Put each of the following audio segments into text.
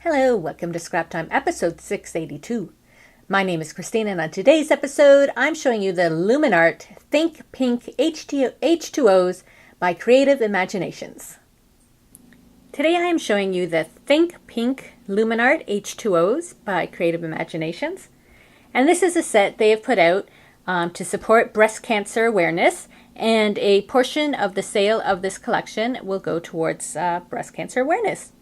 Hello, welcome to Scrap Time episode 682. My name is Christine, and on today's episode, I'm showing you the Luminarte Think Pink H2Os by Creative Imaginations. Today I am showing you the Think Pink Luminarte H2Os by Creative Imaginations. And this is a set they have put out to support breast cancer awareness, and a portion of the sale of this collection will go towards breast cancer awareness.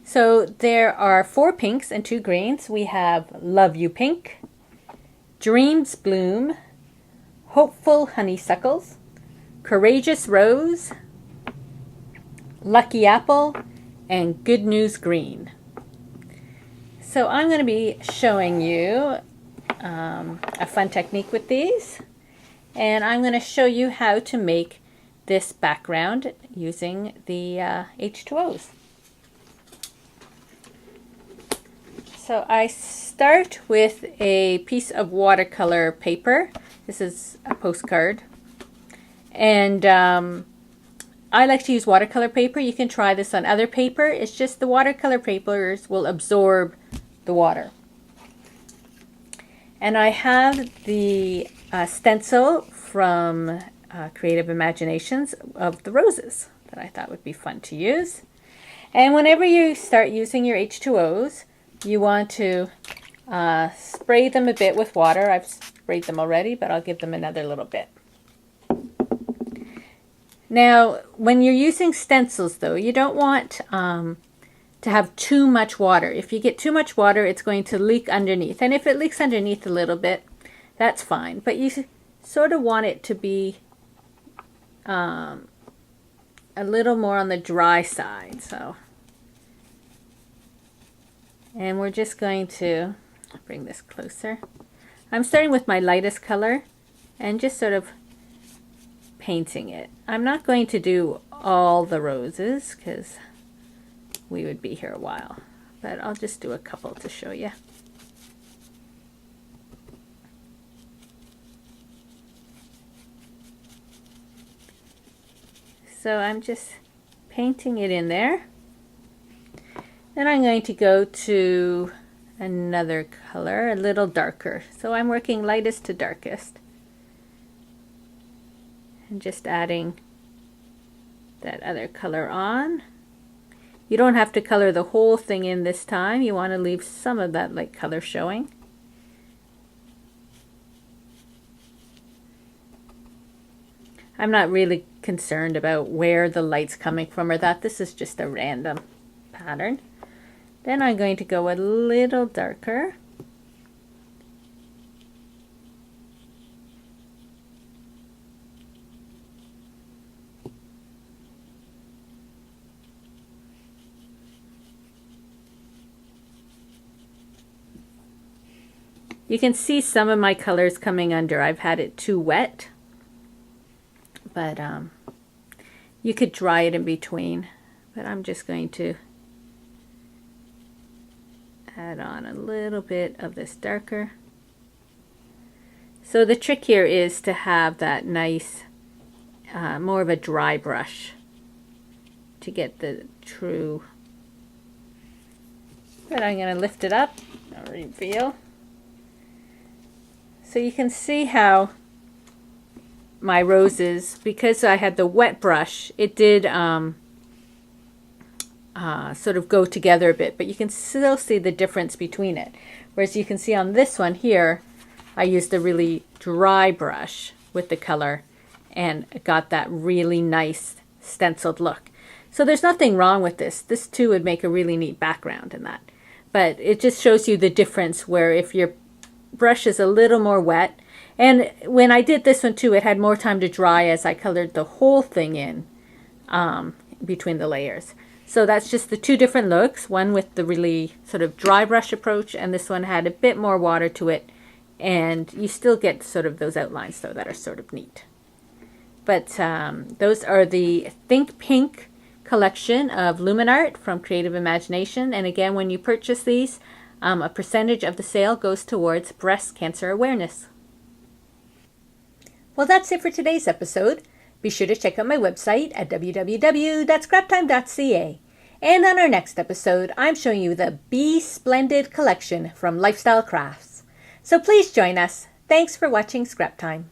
So there are 4 pinks and 2 greens. We have Love You Pink, Dreams Bloom, Hopeful Honeysuckles, Courageous Rose, Lucky Apple, and Good News Green. So I'm going to be showing you a fun technique with these, and I'm going to show you how to make this background using the H2Os. So I start with a piece of watercolor paper. This is a postcard. And I like to use watercolor paper. You can try this on other paper. It's just the watercolor papers will absorb the water. And I have the stencil from Creative Imaginations of the roses that I thought would be fun to use. And whenever you start using your H2Os, you want to spray them a bit with water. I've sprayed them already, but I'll give them another little bit. Now, when you're using stencils, though, you don't want to have too much water. If you get too much water, it's going to leak underneath. And if it leaks underneath a little bit, that's fine. But you sort of want it to be a little more on the dry side. And we're just going to bring this closer. I'm starting with my lightest color and just sort of painting it. I'm not going to do all the roses because we would be here a while, but I'll just do a couple to show you. So I'm just painting it in there. Then I'm going to go to another color, a little darker. So I'm working lightest to darkest. And just adding that other color on. You don't have to color the whole thing in this time. You want to leave some of that light color showing. I'm not really concerned about where the light's coming from or that. This is just a random pattern. Then I'm going to go a little darker. You can see some of my colors coming under. I've had it too wet, but you could dry it in between. But I'm just going to add on a little bit of this darker. So the trick here is to have that nice, more of a dry brush to get the true. But I'm going to lift it up and reveal. So you can see how my roses, because I had the wet brush, it did sort of go together a bit, but you can still see the difference between it. Whereas you can see on this one here, I used a really dry brush with the color and got that really nice stenciled look. So there's nothing wrong with this. This too would make a really neat background in that. But it just shows you the difference where if your brush is a little more wet, and when I did this one too, it had more time to dry as I colored the whole thing in between the layers. So that's just the 2 different looks, one with the really sort of dry brush approach, and this one had a bit more water to it, and you still get sort of those outlines though that are sort of neat. But those are the Think Pink collection of Luminarte from Creative Imagination, and again, when you purchase these, a percentage of the sale goes towards breast cancer awareness. Well, that's it for today's episode. Be sure to check out my website at www.scraptime.ca. And on our next episode, I'm showing you the Be Splendid collection from Lifestyle Crafts. So please join us. Thanks for watching Scrap Time.